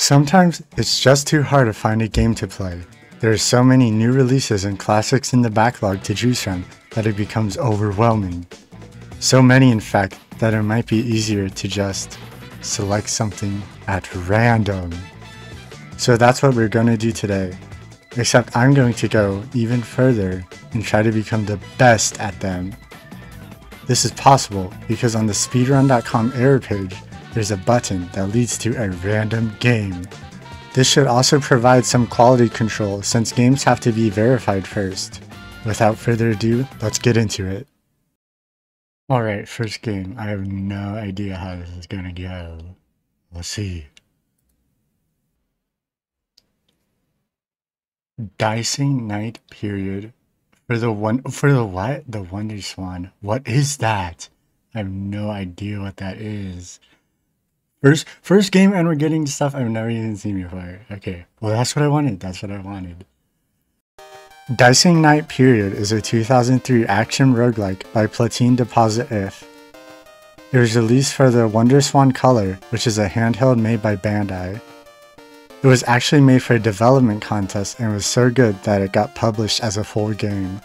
Sometimes it's just too hard to find a game to play. There are so many new releases and classics in the backlog to choose from that it becomes overwhelming. So many in fact that it might be easier to just select something at random. So that's what we're going to do today. Except I'm going to go even further and try to become the best at them. This is possible because on the Speedrun.com error page, there's a button that leads to a random game. This should also provide some quality control since games have to be verified first. Without further ado, let's get into it. Alright, first game. I have no idea how this is gonna go. We'll see. Dicing Night Period. For the what? The Wonder Swan. What is that? I have no idea what that is. First game, and we're getting stuff I've never even seen before. Okay, well that's what I wanted. Dicing Night Period is a 2003 action roguelike by Platine Deposit If. It was released for the Wonder Swan Color, which is a handheld made by Bandai. It was actually made for a development contest and was so good that it got published as a full game.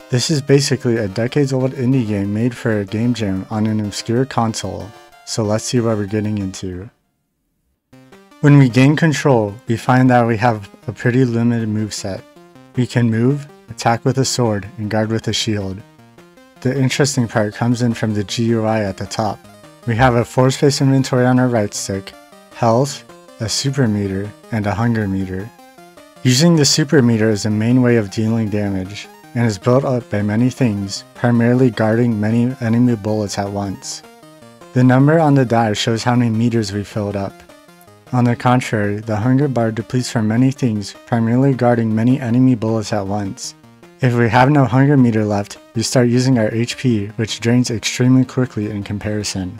This is basically a decades-old indie game made for a game jam on an obscure console. So let's see what we're getting into. When we gain control, we find that we have a pretty limited moveset. We can move, attack with a sword, and guard with a shield. The interesting part comes in from the GUI at the top. We have a force-based inventory on our right stick, health, a super meter, and a hunger meter. Using the super meter is the main way of dealing damage, and is built up by many things, primarily guarding many enemy bullets at once. The number on the die shows how many meters we filled up. On the contrary, the hunger bar depletes from many things, primarily guarding many enemy bullets at once. If we have no hunger meter left, we start using our HP, which drains extremely quickly in comparison.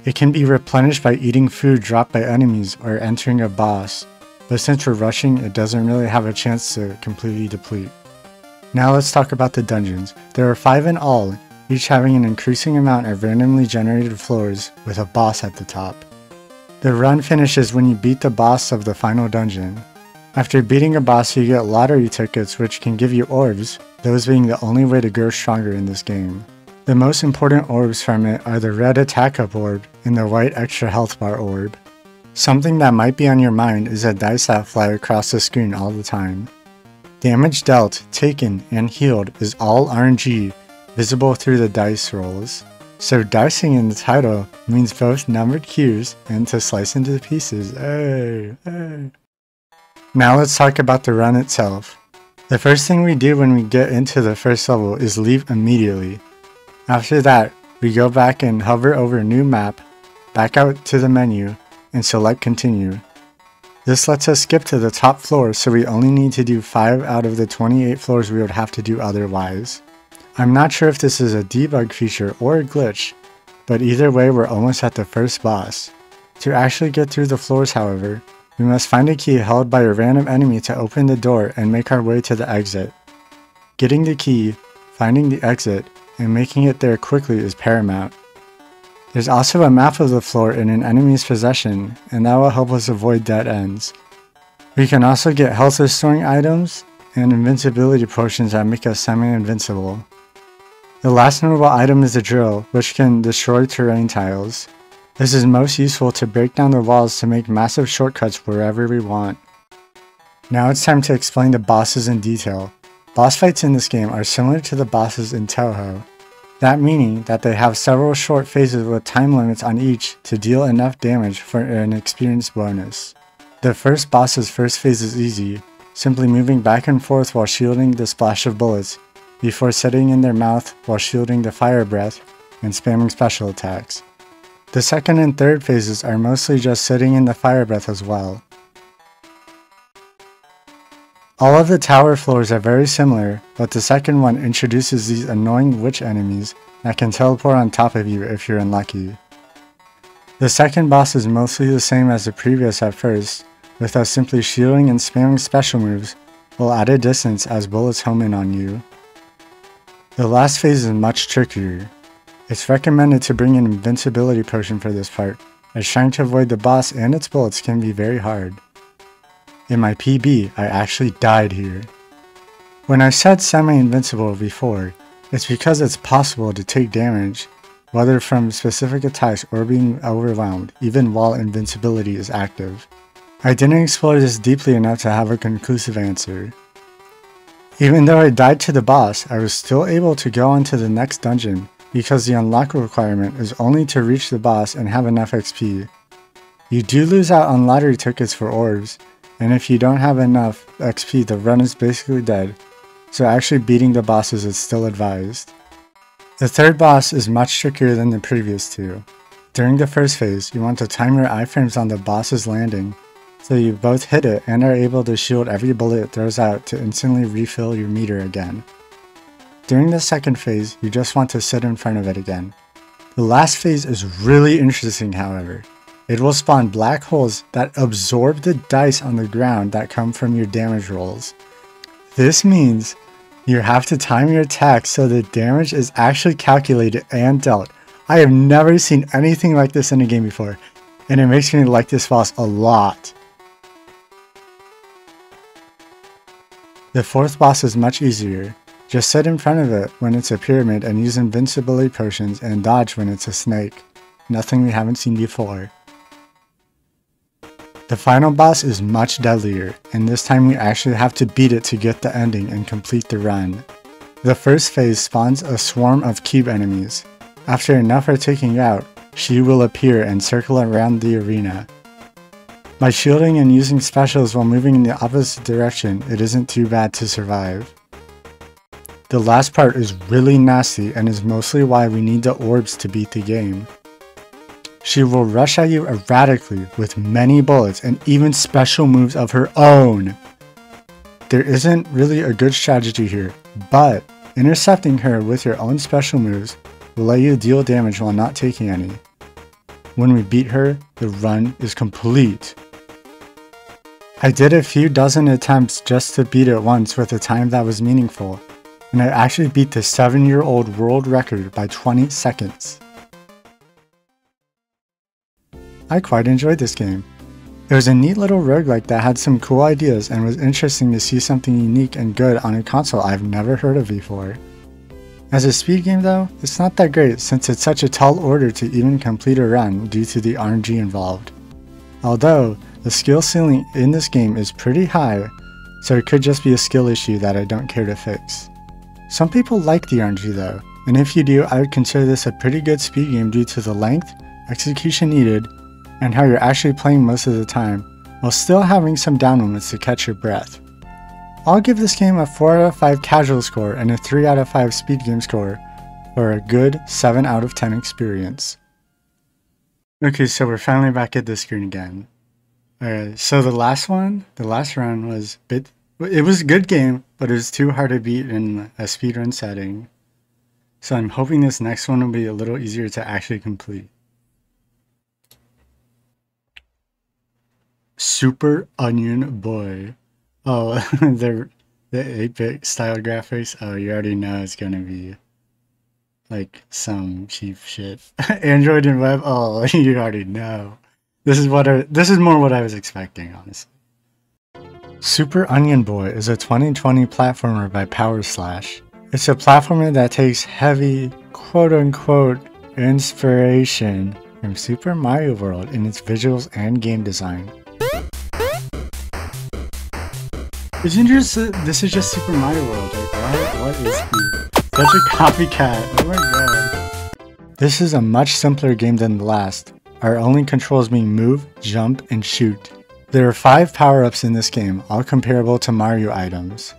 It can be replenished by eating food dropped by enemies or entering a boss, but since we're rushing, it doesn't really have a chance to completely deplete. Now let's talk about the dungeons. There are 5 in all, each having an increasing amount of randomly generated floors with a boss at the top. The run finishes when you beat the boss of the final dungeon. After beating a boss, you get lottery tickets which can give you orbs, those being the only way to grow stronger in this game. The most important orbs from it are the red attack up orb and the white extra health bar orb. Something that might be on your mind is that dice that fly across the screen all the time. Damage dealt, taken, and healed is all RNG, visible through the dice rolls. So dicing in the title means both numbered cubes and to slice into pieces. Hey. Now let's talk about the run itself. The first thing we do when we get into the first level is leave immediately. After that, we go back and hover over new map, back out to the menu, and select continue. This lets us skip to the top floor, so we only need to do 5 out of the 28 floors we would have to do otherwise. I'm not sure if this is a debug feature or a glitch, but either way we're almost at the first boss. To actually get through the floors, however, we must find a key held by a random enemy to open the door and make our way to the exit. Getting the key, finding the exit, and making it there quickly is paramount. There's also a map of the floor in an enemy's possession, and that will help us avoid dead ends. We can also get health restoring items and invincibility potions that make us semi-invincible. The last notable item is the drill, which can destroy terrain tiles. This is most useful to break down the walls to make massive shortcuts wherever we want. Now it's time to explain the bosses in detail. Boss fights in this game are similar to the bosses in Touhou. That meaning that they have several short phases with time limits on each to deal enough damage for an experience bonus. The first boss's first phase is easy, simply moving back and forth while shielding the splash of bullets, before setting in their mouth while shielding the fire breath and spamming special attacks. The second and third phases are mostly just sitting in the fire breath as well. All of the tower floors are very similar, but the second one introduces these annoying witch enemies that can teleport on top of you if you're unlucky. The second boss is mostly the same as the previous at first, with us simply shielding and spamming special moves while at a distance as bullets home in on you. The last phase is much trickier. It's recommended to bring an invincibility potion for this part, as trying to avoid the boss and its bullets can be very hard. In my PB, I actually died here. When I said semi-invincible before, it's because it's possible to take damage, whether from specific attacks or being overwhelmed, even while invincibility is active. I didn't explore this deeply enough to have a conclusive answer. Even though I died to the boss, I was still able to go on to the next dungeon, because the unlock requirement is only to reach the boss and have enough XP. You do lose out on lottery tickets for orbs, and if you don't have enough XP, the run is basically dead, so actually beating the bosses is still advised. The third boss is much trickier than the previous two. During the first phase, you want to time your iframes on the boss's landing, so you both hit it and are able to shield every bullet it throws out to instantly refill your meter again. During the second phase, you just want to sit in front of it again. The last phase is really interesting, however. It will spawn black holes that absorb the dice on the ground that come from your damage rolls. This means you have to time your attacks so the damage is actually calculated and dealt. I have never seen anything like this in a game before, and it makes me like this boss a lot. The fourth boss is much easier. Just sit in front of it when it's a pyramid and use invincibility potions and dodge when it's a snake. Nothing we haven't seen before. The final boss is much deadlier, and this time we actually have to beat it to get the ending and complete the run. The first phase spawns a swarm of cube enemies. After enough are taken out, she will appear and circle around the arena. By shielding and using specials while moving in the opposite direction, it isn't too bad to survive. The last part is really nasty and is mostly why we need the orbs to beat the game. She will rush at you erratically with many bullets and even special moves of her own. There isn't really a good strategy here, but intercepting her with your own special moves will let you deal damage while not taking any. When we beat her, the run is complete. I did a few dozen attempts just to beat it once with a time that was meaningful, and I actually beat the 7-year-old world record by 20 seconds. I quite enjoyed this game. It was a neat little roguelike that had some cool ideas and was interesting to see something unique and good on a console I've never heard of before. As a speed game though, it's not that great since it's such a tall order to even complete a run due to the RNG involved. Although, the skill ceiling in this game is pretty high, so it could just be a skill issue that I don't care to fix. Some people like the RNG though, and if you do, I would consider this a pretty good speed game due to the length, execution needed, and how you're actually playing most of the time, while still having some down moments to catch your breath. I'll give this game a 4 out of 5 casual score and a 3 out of 5 speed game score for a good 7 out of 10 experience. Okay, so we're finally back at the screen again. Alright, so the last run was it was a good game, but it was too hard to beat in a speedrun setting. So I'm hoping this next one will be a little easier to actually complete. Super Onion Boy. Oh, the 8-bit style graphics. Oh, you already know it's gonna be like some cheap shit. Android and web. Oh, you already know. This is more what I was expecting, honestly. Super Onion Boy is a 2020 platformer by Power Slash. It's a platformer that takes heavy, quote-unquote, inspiration from Super Mario World in its visuals and game design. This is just Super Mario World, like what is he? Such a copycat, oh my god. This is a much simpler game than the last, our only controls being move, jump, and shoot. There are 5 power-ups in this game, all comparable to Mario items.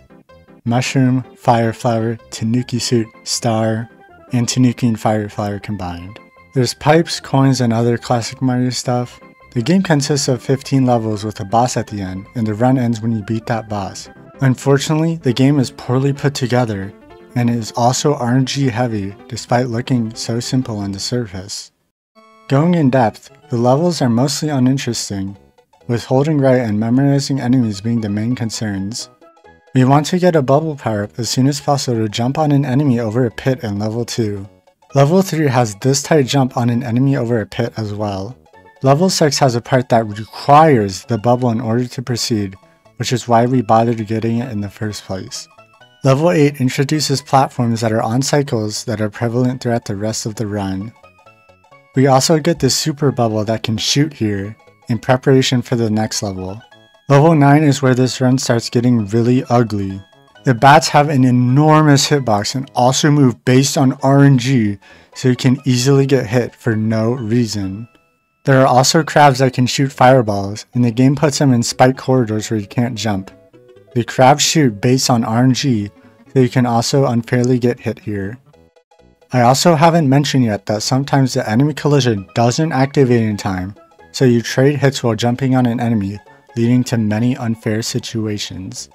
Mushroom, Fire Flower, Tanuki Suit, Star, and Tanuki and Fire Flower combined. There's pipes, coins, and other classic Mario stuff. The game consists of 15 levels with a boss at the end, and the run ends when you beat that boss. Unfortunately, the game is poorly put together, and it is also RNG heavy despite looking so simple on the surface. Going in depth, the levels are mostly uninteresting, with holding right and memorizing enemies being the main concerns. We want to get a bubble power-up as soon as possible to jump on an enemy over a pit in level 2. Level 3 has this tight jump on an enemy over a pit as well. Level 6 has a part that requires the bubble in order to proceed, which is why we bothered getting it in the first place. Level 8 introduces platforms that are on cycles that are prevalent throughout the rest of the run. We also get the super bubble that can shoot here, in preparation for the next level. Level 9 is where this run starts getting really ugly. The bats have an enormous hitbox and also move based on RNG, so you can easily get hit for no reason. There are also crabs that can shoot fireballs, and the game puts them in spike corridors where you can't jump. The crabs shoot based on RNG, so you can also unfairly get hit here. I also haven't mentioned yet that sometimes the enemy collision doesn't activate in time, so you trade hits while jumping on an enemy, leading to many unfair situations.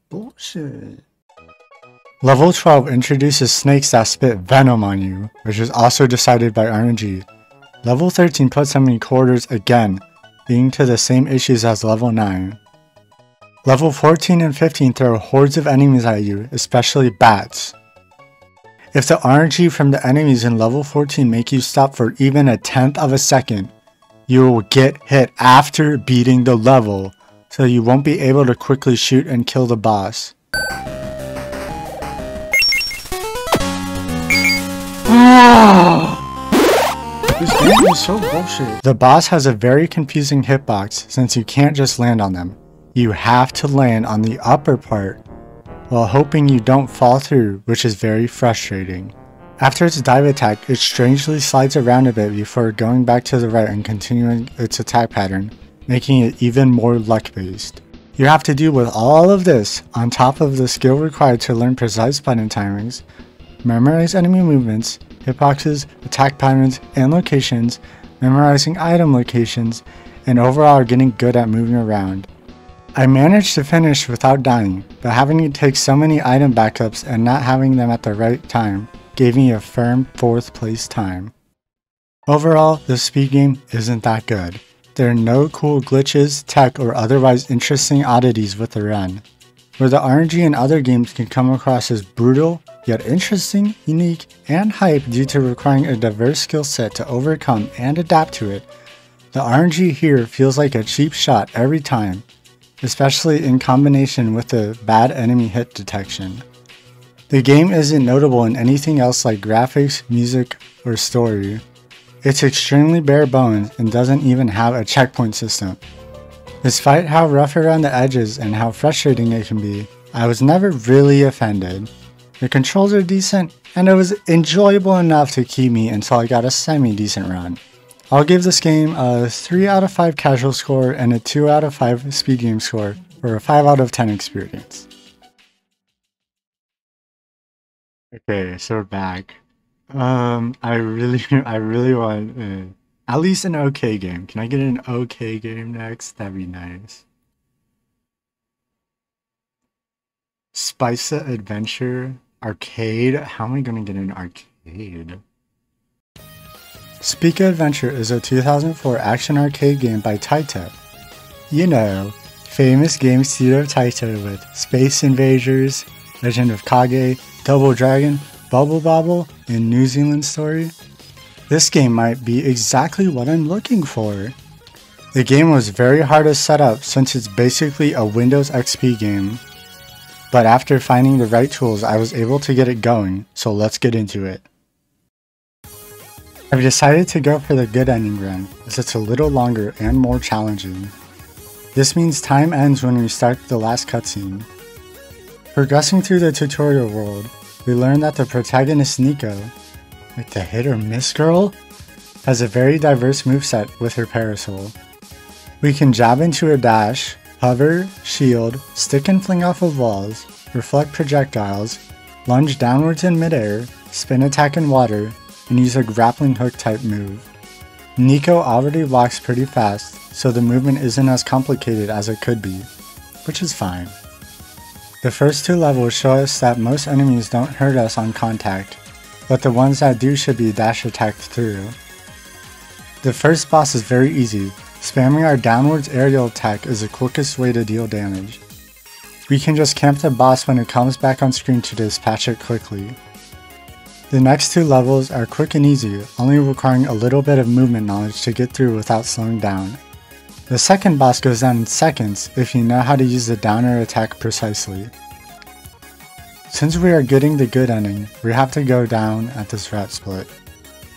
Bullshit. Level 12 introduces snakes that spit venom on you, which is also decided by RNG. Level 13 puts them in corridors again, leading to the same issues as level 9. Level 14 and 15 throw hordes of enemies at you, especially bats. If the RNG from the enemies in level 14 make you stop for even a tenth of a second, you will get hit after beating the level, so you won't be able to quickly shoot and kill the boss. This game is so bullshit. The boss has a very confusing hitbox since you can't just land on them. You have to land on the upper part while hoping you don't fall through, which is very frustrating. After its dive attack, it strangely slides around a bit before going back to the right and continuing its attack pattern, making it even more luck-based. You have to deal with all of this on top of the skill required to learn precise button timings, memorize enemy movements, hitboxes, attack patterns, and locations, memorizing item locations, and overall getting good at moving around. I managed to finish without dying, but having to take so many item backups and not having them at the right time gave me a firm 4th place time. Overall, this speed game isn't that good. There are no cool glitches, tech, or otherwise interesting oddities with the run. Where the RNG in other games can come across as brutal, yet interesting, unique, and hype due to requiring a diverse skill set to overcome and adapt to it, the RNG here feels like a cheap shot every time, especially in combination with the bad enemy hit detection. The game isn't notable in anything else like graphics, music, or story. It's extremely bare bones and doesn't even have a checkpoint system. Despite how rough around the edges and how frustrating it can be, I was never really offended. The controls are decent, and it was enjoyable enough to keep me until I got a semi-decent run. I'll give this game a 3 out of 5 casual score and a 2 out of 5 speed game score for a 5 out of 10 experience. Okay, so we're back. I really want at least an okay game. Can I get an okay game next? That'd be nice. Spice Adventure Arcade? How am I gonna get an arcade? Speak Adventure is a 2004 action arcade game by Taito. You know, famous game studio Taito with Space Invaders, Legend of Kage, Double Dragon, Bubble Bobble, and New Zealand Story. This game might be exactly what I'm looking for. The game was very hard to set up since it's basically a Windows XP game. But after finding the right tools, I was able to get it going, so let's get into it. I've decided to go for the good ending run, as it's a little longer and more challenging. This means time ends when we start the last cutscene. Progressing through the tutorial world, we learn that the protagonist Nico, like the hit or miss girl, has a very diverse moveset with her parasol. We can jab into a dash, hover, shield, stick and fling off of walls, reflect projectiles, lunge downwards in midair, spin attack in water, and use a grappling hook type move. Nico already walks pretty fast, so the movement isn't as complicated as it could be, which is fine. The first 2 levels show us that most enemies don't hurt us on contact, but the ones that do should be dash attacked through. The first boss is very easy. Spamming our downwards aerial attack is the quickest way to deal damage. We can just camp the boss when it comes back on screen to dispatch it quickly. The next two levels are quick and easy, only requiring a little bit of movement knowledge to get through without slowing down. The second boss goes down in seconds if you know how to use the downer attack precisely. Since we are getting the good ending, we have to go down at this rat split.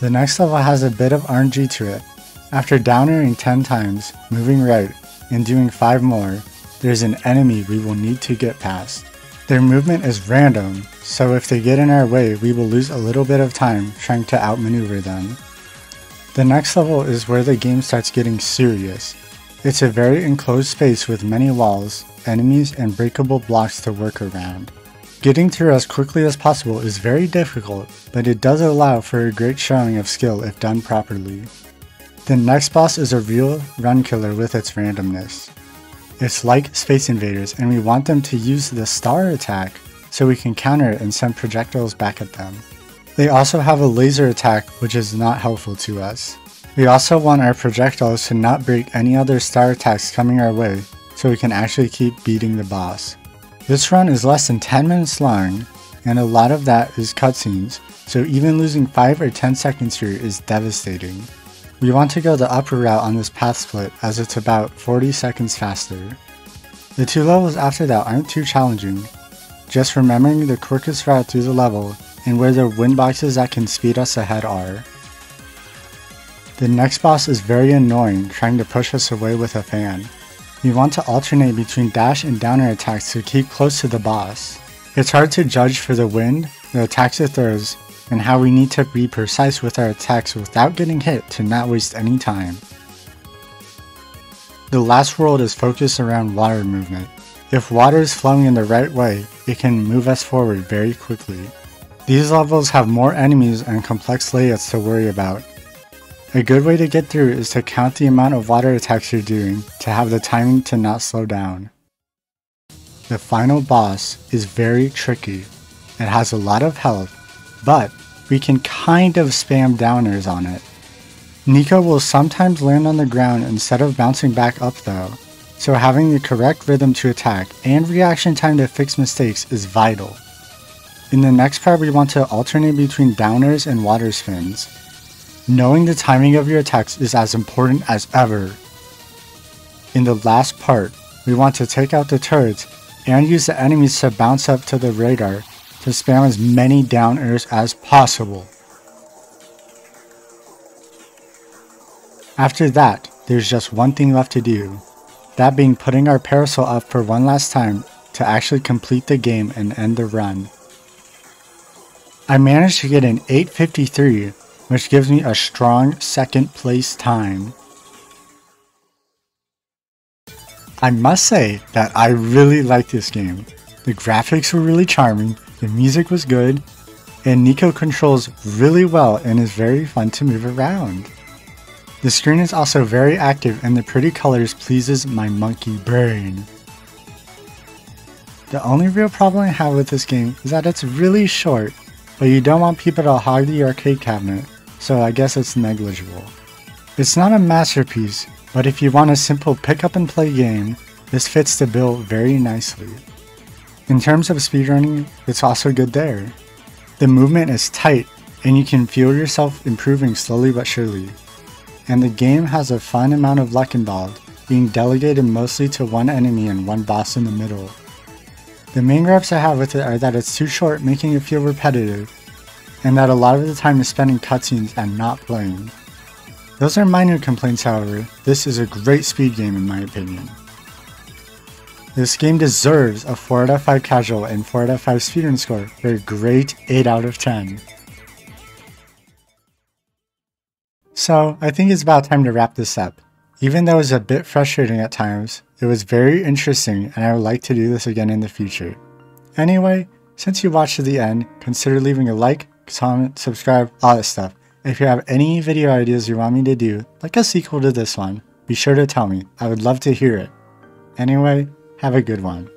The next level has a bit of RNG to it. After downering 10 times, moving right, and doing 5 more, there's an enemy we will need to get past. Their movement is random, so if they get in our way, we will lose a little bit of time trying to outmaneuver them. The next level is where the game starts getting serious. It's a very enclosed space with many walls, enemies, and breakable blocks to work around. Getting through as quickly as possible is very difficult, but it does allow for a great showing of skill if done properly. The next boss is a real run killer with its randomness. It's like Space Invaders, and we want them to use the star attack so we can counter it and send projectiles back at them. They also have a laser attack, which is not helpful to us. We also want our projectiles to not break any other star attacks coming our way, so we can actually keep beating the boss. This run is less than 10 minutes long, and a lot of that is cutscenes, so even losing 5 or 10 seconds here is devastating. We want to go the upper route on this path split as it's about 40 seconds faster. The two levels after that aren't too challenging, just remembering the quickest route through the level and where the wind boxes that can speed us ahead are. The next boss is very annoying, trying to push us away with a fan. We want to alternate between dash and downer attacks to keep close to the boss. It's hard to judge for the wind, the attacks it throws, and how we need to be precise with our attacks without getting hit to not waste any time. The last world is focused around water movement. If water is flowing in the right way, it can move us forward very quickly. These levels have more enemies and complex layouts to worry about. A good way to get through is to count the amount of water attacks you're doing to have the timing to not slow down. The final boss is very tricky. It has a lot of health, but we can kind of spam downers on it. Nico will sometimes land on the ground instead of bouncing back up though, so having the correct rhythm to attack and reaction time to fix mistakes is vital. In the next part we want to alternate between downers and water spins. Knowing the timing of your attacks is as important as ever. In the last part, we want to take out the turrets and use the enemies to bounce up to the radar to spam as many downers as possible. After that, there's just one thing left to do, that being putting our parasol up for one last time to actually complete the game and end the run. I managed to get an 8:53, which gives me a strong second place time. I must say that I really liked this game. The graphics were really charming, the music was good, and Nico controls really well and is very fun to move around. The screen is also very active and the pretty colors pleases my monkey brain. The only real problem I have with this game is that it's really short, but you don't want people to hog the arcade cabinet, so I guess it's negligible. It's not a masterpiece, but if you want a simple pick up and play game, this fits the bill very nicely. In terms of speedrunning, it's also good there. The movement is tight, and you can feel yourself improving slowly but surely. And the game has a fun amount of luck involved, being delegated mostly to one enemy and one boss in the middle. The main gripes I have with it are that it's too short, making it feel repetitive, and that a lot of the time is spent in cutscenes and not playing. Those are minor complaints, however. This is a great speed game in my opinion. This game deserves a 4 out of 5 casual and 4 out of 5 speedrun score for a great 8 out of 10. So, I think it's about time to wrap this up. Even though it was a bit frustrating at times, it was very interesting and I would like to do this again in the future. Anyway, since you watched to the end, consider leaving a like, comment, subscribe, all that stuff. If you have any video ideas you want me to do, like a sequel to this one, be sure to tell me. I would love to hear it. Anyway, have a good one.